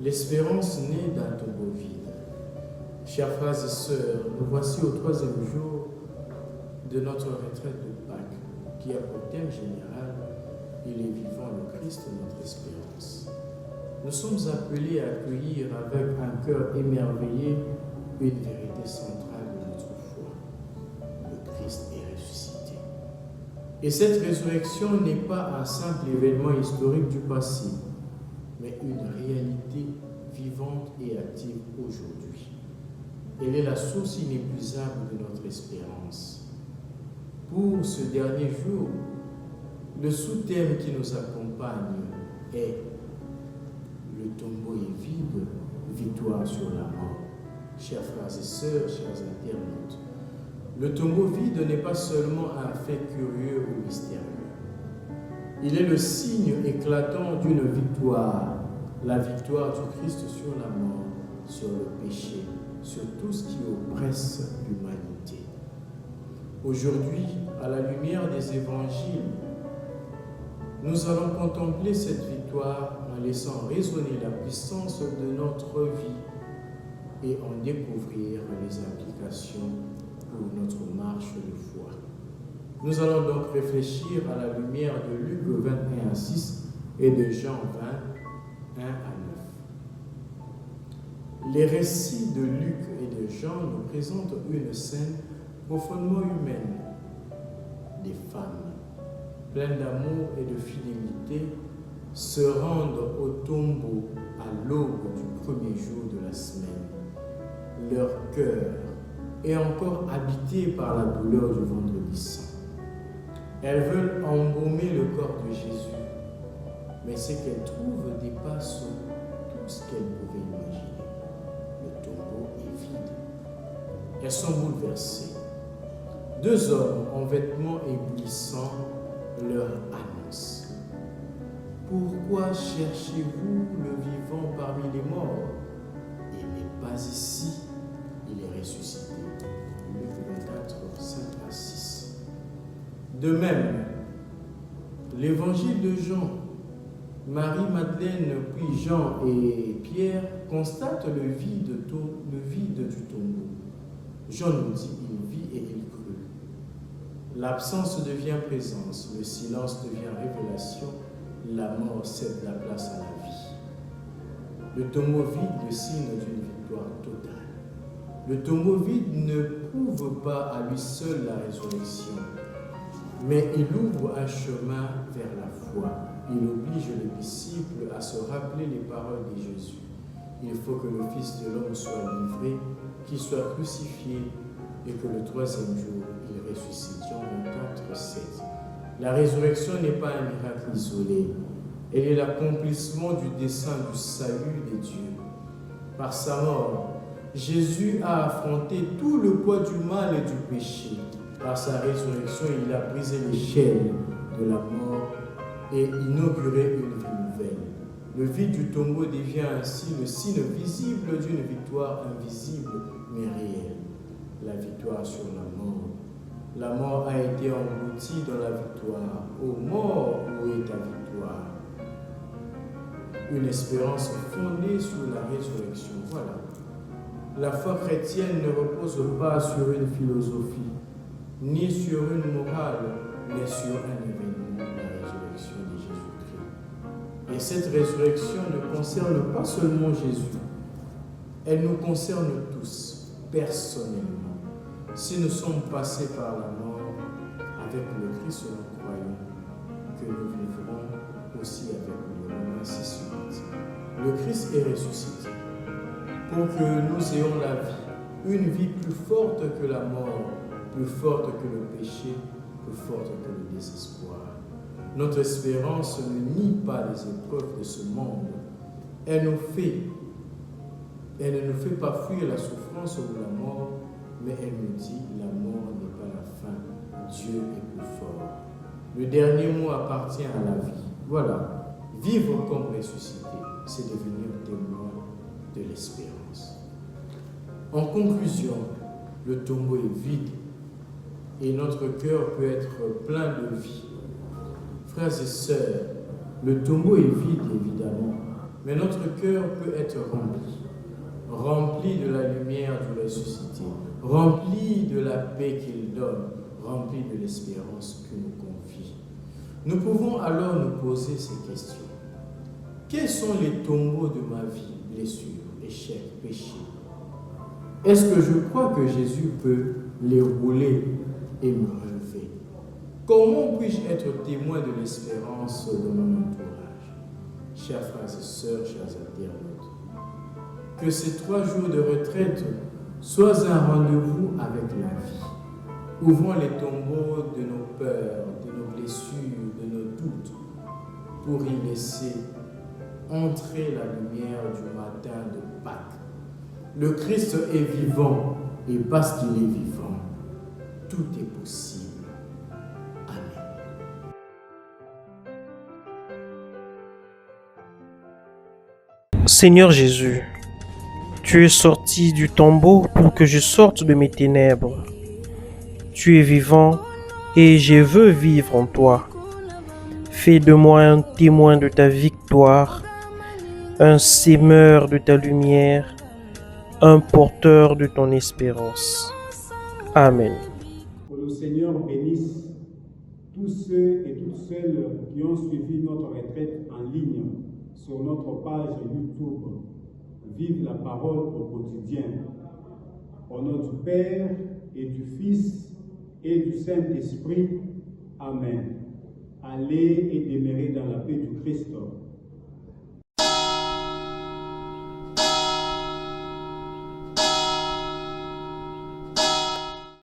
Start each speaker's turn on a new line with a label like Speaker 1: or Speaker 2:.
Speaker 1: L'espérance naît d'un tombeau vide. Chers frères et sœurs, nous voici au 3e jour de notre retraite de Pâques, qui a pour thème général « Il est vivant le Christ, notre espérance ». Nous sommes appelés à accueillir avec un cœur émerveillé une vérité centrale de notre foi. Le Christ est ressuscité. Et cette résurrection n'est pas un simple événement historique du passé, mais une réalité vivante et active aujourd'hui. Elle est la source inépuisable de notre espérance. Pour ce dernier jour, le sous-thème qui nous accompagne est « Le tombeau est vide, victoire sur la mort ». Chers frères et sœurs, chers internautes, le tombeau vide n'est pas seulement un fait curieux ou mystérieux. Il est le signe éclatant d'une victoire, la victoire du Christ sur la mort, sur le péché, sur tout ce qui oppresse l'humanité. Aujourd'hui, à la lumière des évangiles, nous allons contempler cette victoire en laissant résonner la puissance de notre vie et en découvrir les applications pour notre marche de foi. Nous allons donc réfléchir à la lumière de Luc 21:6 et de Jean 20:1 à 9. Les récits de Luc et de Jean nous présentent une scène profondément humaine. Des femmes, pleines d'amour et de fidélité, se rendent au tombeau à l'aube du premier jour de la semaine. Leur cœur est encore habité par la douleur du vendredi saint. Elles veulent embaumer le corps de Jésus, mais ce qu'elles trouvent dépasse tout ce qu'elles pouvaient imaginer. Le tombeau est vide. Elles sont bouleversées. 2 hommes en vêtements éblouissants leur annoncent. Pourquoi cherchez-vous le vivant parmi les morts? Il n'est pas ici, il est ressuscité. Luc 24, 5 à 6. De même, l'évangile de Jean, Marie-Madeleine, puis Jean et Pierre constatent le vide du tombeau. Jean nous dit, il vit et il crut. L'absence devient présence, le silence devient révélation, la mort cède la place à la vie. Le tombeau vide, le signe d'une victoire totale. Le tombeau vide ne prouve pas à lui seul la résurrection, mais il ouvre un chemin vers la foi. Il oblige les disciples à se rappeler les paroles de Jésus. Il faut que le Fils de l'homme soit livré, qu'il soit crucifié et que le 3e jour, il ressuscite. Jean 24, 7. La résurrection n'est pas un miracle isolé. Elle est l'accomplissement du dessein du salut des dieux. Par sa mort, Jésus a affronté tout le poids du mal et du péché. Par sa résurrection, il a brisé les chaînes de la mort et inauguré une vie nouvelle. Le vide du tombeau devient ainsi le signe visible d'une victoire invisible mais réelle. La victoire sur la mort. La mort a été engloutie dans la victoire. Ô mort, où est ta victoire? Une espérance fondée sur la résurrection. Voilà. La foi chrétienne ne repose pas sur une philosophie, ni sur une morale, mais sur un événement, la résurrection de Jésus-Christ. Et cette résurrection ne concerne pas seulement Jésus, elle nous concerne tous, personnellement. Si nous sommes passés par la mort, avec le Christ nous croyons que nous vivrons aussi avec lui. Romains 6:8. Le Christ est ressuscité pour que nous ayons la vie, une vie plus forte que la mort, plus forte que le péché, plus forte que le désespoir. Notre espérance ne nie pas les épreuves de ce monde. Elle ne nous fait pas fuir la souffrance ou la mort, mais elle nous dit la mort n'est pas la fin, Dieu est plus fort. Le dernier mot appartient à la vie. Voilà, vivre comme ressuscité, c'est devenir témoin de l'espérance. En conclusion, le tombeau est vide et notre cœur peut être plein de vie. Frères et sœurs, le tombeau est vide évidemment, mais notre cœur peut être rempli de la lumière du ressuscité, rempli de la paix qu'il donne, rempli de l'espérance qu'il nous confie. Nous pouvons alors nous poser ces questions. Quels sont les tombeaux de ma vie? Blessures, échecs, péchés. Est-ce que je crois que Jésus peut les rouler et me relever? Comment puis-je être témoin de l'espérance de mon entourage? Chers frères et sœurs, chers internautes, que ces 3 jours de retraite soient un rendez-vous avec la vie. Ouvrons les tombeaux de nos peurs, de nos blessures, de nos doutes, pour y laisser entrer la lumière du matin de Pâques. Le Christ est vivant, et parce qu'il est vivant, tout est possible. Amen.
Speaker 2: Seigneur Jésus, tu es sorti du tombeau pour que je sorte de mes ténèbres. Tu es vivant et je veux vivre en toi. Fais de moi un témoin de ta victoire, un sémeur de ta lumière, un porteur de ton espérance. Amen.
Speaker 3: Que le Seigneur bénisse tous ceux et toutes celles qui ont suivi notre retraite en ligne sur notre page YouTube. Vive la parole au quotidien. Au nom du Père et du Fils et du Saint-Esprit. Amen. Allez et demeurez dans la paix du Christ.